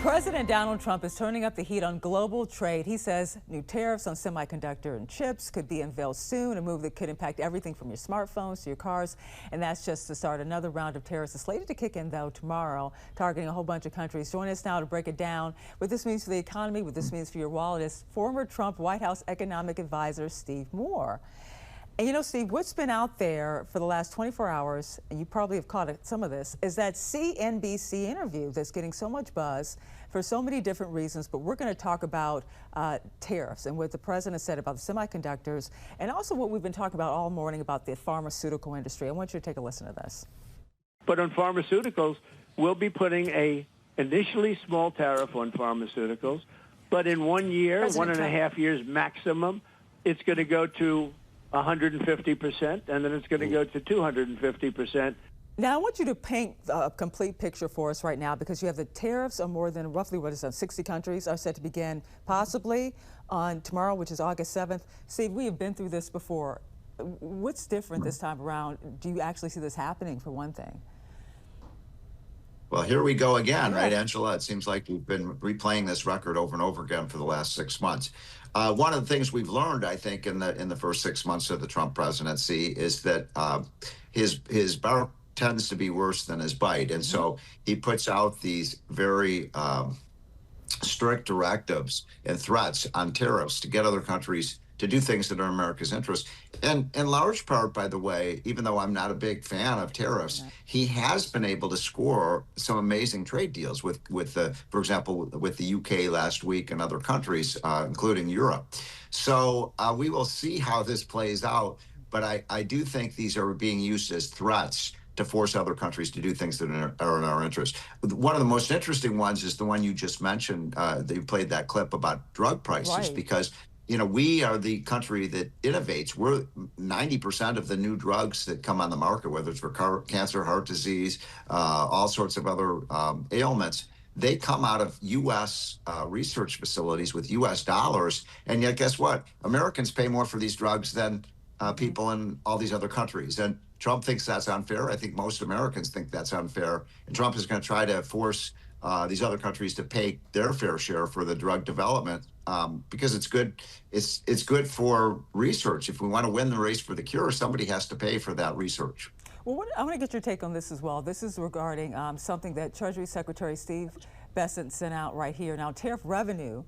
President Donald Trump is turning up the heat on global trade. He says new tariffs on semiconductor and chips could be unveiled soon, a move that could impact everything from your smartphones to your cars. And that's just to start. Another round of tariffs is slated to kick in, though, tomorrow, targeting a whole bunch of countries. Join us now to break it down. What this means for the economy, what this means for your wallet, is former Trump White House economic advisor Steve Moore. And you know, Steve, what's been out there for the last 24 hours, and you probably have caught some of this, is that CNBC interview that's getting so much buzz for so many different reasons. But we're going to talk about tariffs and what the president said about the semiconductors, and also what we've been talking about all morning about the pharmaceutical industry. I want you to take a listen to this. But on pharmaceuticals, we'll be putting a initially small tariff on pharmaceuticals, but in 1 year, President 1.5 years maximum, it's going to go to 150%, and then it's going to go to 250%. Now, I want you to paint a complete picture for us right now, because you have the tariffs on more than roughly, 60 countries are set to begin possibly on tomorrow, which is August 7th. Steve, we have been through this before. What's different this time around? Do you actually see this happening, for one thing? Well, here we go again, right, Angela? It seems like we've been replaying this record over and over again for the last 6 months. One of the things we've learned, I think, in the first 6 months of the Trump presidency is that his bark tends to be worse than his bite. And so he puts out these very strict directives and threats on tariffs to get other countries to do things that are in America's interest. And in large part, by the way, even though I'm not a big fan of tariffs, he has been able to score some amazing trade deals with for example, with the UK last week and other countries, including Europe. So we will see how this plays out. But I do think these are being used as threats to force other countries to do things that are in our interest. One of the most interesting ones is the one you just mentioned. They played that clip about drug prices, because you know, we are the country that innovates. We're 90% of the new drugs that come on the market, whether it's for cancer, heart disease, all sorts of other ailments. They come out of U.S. Research facilities with U.S. dollars. And yet, guess what? Americans pay more for these drugs than people in all these other countries. And Trump thinks that's unfair. I think most Americans think that's unfair. And Trump is going to try to force these other countries to pay their fair share for the drug development, because it's good. It's good for research. If we want to win the race for the cure, somebody has to pay for that research. Well, I want to get your take on this as well. This is regarding something that Treasury Secretary Steve Bessent sent out right here. Now, tariff revenue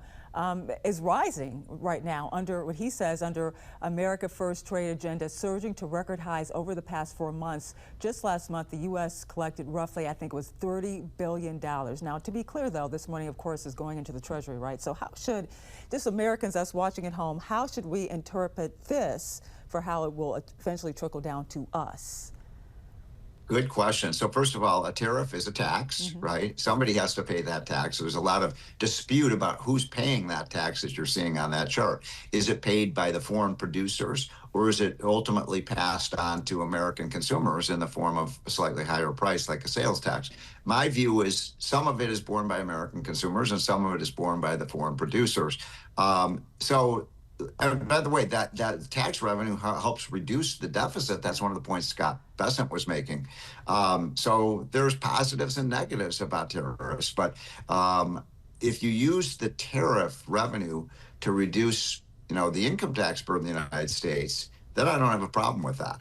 is rising right now under what he says under America First trade agenda, surging to record highs over the past 4 months. Just last month, the U.S. collected roughly, I think it was $30 billion. Now, to be clear, though, this money, of course, is going into the Treasury, right? So how should, just Americans, us watching at home, how should we interpret this for how it will eventually trickle down to us? Good question. So first of all, a tariff is a tax, right? Somebody has to pay that tax. There's a lot of dispute about who's paying that tax that you're seeing on that chart. Is it paid by the foreign producers, or is it ultimately passed on to American consumers in the form of a slightly higher price, like a sales tax? My view is some of it is borne by American consumers and some of it is borne by the foreign producers. And by the way, that tax revenue helps reduce the deficit. That's one of the points Scott Bessent was making. So there's positives and negatives about tariffs. But if you use the tariff revenue to reduce, the income tax burden in the United States, then I don't have a problem with that.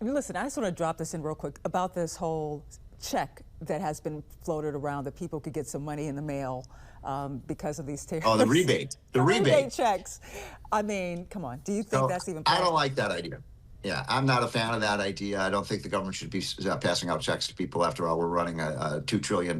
Listen, I just want to drop this in real quick about this whole check that has been floated around that people could get some money in the mail because of these tariffs. Oh, the rebate. The rebate checks. I mean, come on. Do you think that's even possible? I don't like that idea. Yeah, I'm not a fan of that idea. I don't think the government should be passing out checks to people. After all, we're running a $2 trillion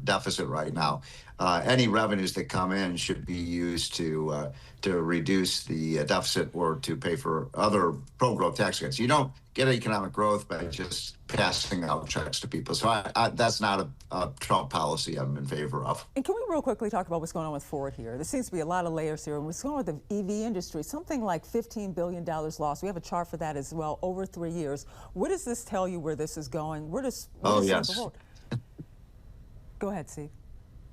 deficit right now. Any revenues that come in should be used to reduce the deficit or to pay for other pro-growth tax cuts. You don't get economic growth by just passing out checks to people. So that's not a Trump policy I'm in favor of. And can we real quickly talk about what's going on with Ford here? There seems to be a lot of layers here. And what's going on with the EV industry? Something like $15 billion lost. We have a chart for that as well over 3 years. What does this tell you where this is going? Where does yes. Go ahead, Steve.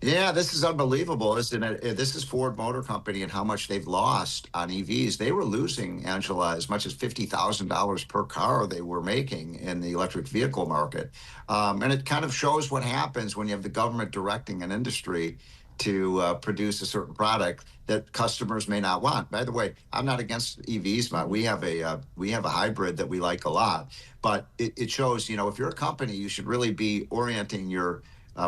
Yeah, this is unbelievable, isn't it? This is Ford Motor Company and how much they've lost on EVs. They were losing, Angela, as much as $50,000 per car they were making in the electric vehicle market. And it kind of shows what happens when you have the government directing an industry to produce a certain product that customers may not want. By the way, I'm not against EVs, but we have a hybrid that we like a lot. But it shows, if you're a company, you should really be orienting your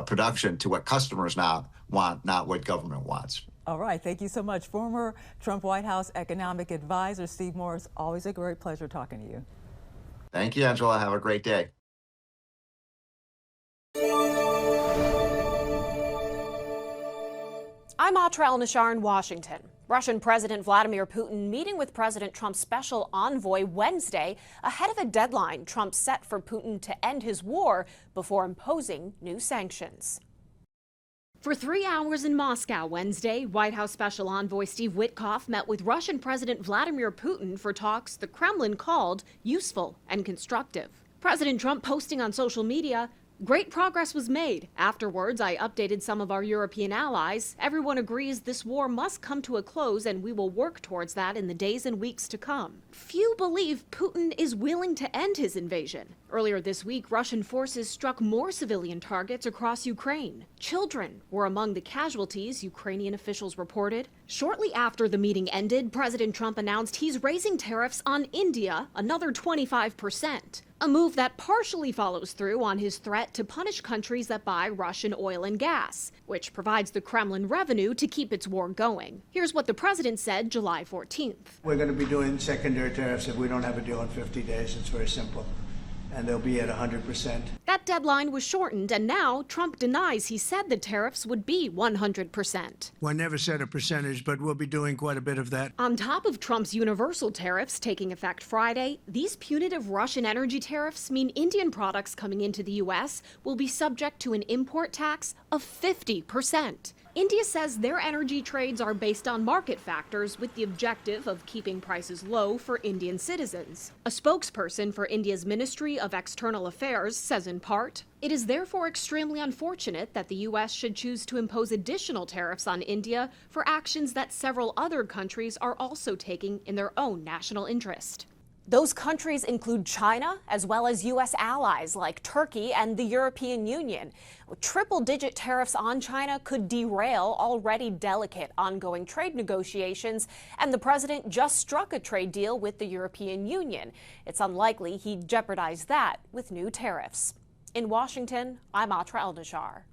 production to what customers now want, not what government wants. All right, thank you so much. Former Trump White House economic advisor Steve Morris, always a great pleasure talking to you. Thank you, Angela. Have a great day. I'm Atra El-Nashar in Washington. Russian President Vladimir Putin meeting with President Trump's special envoy Wednesday ahead of a deadline Trump set for Putin to end his war before imposing new sanctions. For 3 hours in Moscow Wednesday, White House Special Envoy Steve Witkoff met with Russian President Vladimir Putin for talks the Kremlin called useful and constructive. President Trump posting on social media, "Great progress was made. Afterwards, I updated some of our European allies. Everyone agrees this war must come to a close, and we will work towards that in the days and weeks to come." Few believe Putin is willing to end his invasion. Earlier this week, Russian forces struck more civilian targets across Ukraine. Children were among the casualties, Ukrainian officials reported. Shortly after the meeting ended, President Trump announced he's raising tariffs on India another 25%. A move that partially follows through on his threat to punish countries that buy Russian oil and gas, which provides the Kremlin revenue to keep its war going. Here's what the president said July 14th. We're going to be doing secondary tariffs if we don't have a deal in 50 days. It's very simple. And they'll be at 100%. That deadline was shortened, and now Trump denies he said the tariffs would be 100%. Well, I never said a percentage, but we'll be doing quite a bit of that. On top of Trump's universal tariffs taking effect Friday, these punitive Russian energy tariffs mean Indian products coming into the U.S. will be subject to an import tax of 50%. India says their energy trades are based on market factors with the objective of keeping prices low for Indian citizens. A spokesperson for India's Ministry of External Affairs says in part, "It is therefore extremely unfortunate that the U.S. should choose to impose additional tariffs on India for actions that several other countries are also taking in their own national interest." Those countries include China, as well as U.S. allies like Turkey and the European Union. Triple-digit tariffs on China could derail already delicate ongoing trade negotiations, and the president just struck a trade deal with the European Union. It's unlikely he'd jeopardize that with new tariffs. In Washington, I'm Atra El-Nashar.